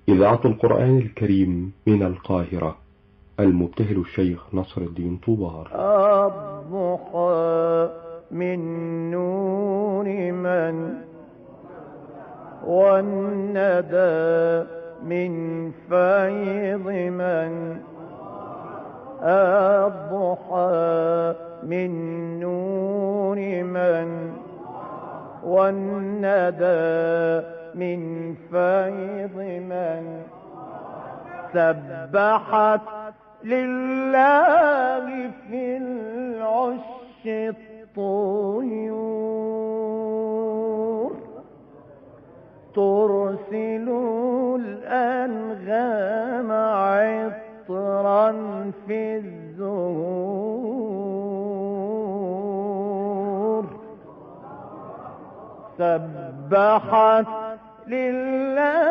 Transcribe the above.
إذاعة القرآن الكريم من القاهرة، المبتهل الشيخ نصر الدين طوبار. الضحى من نور من، والندى من فيض من. الضحى من نور من، والندى من فيض من. سبحت لله في العش الطيور، ترسل الأنغام عطرا في الزهور. سبحت لله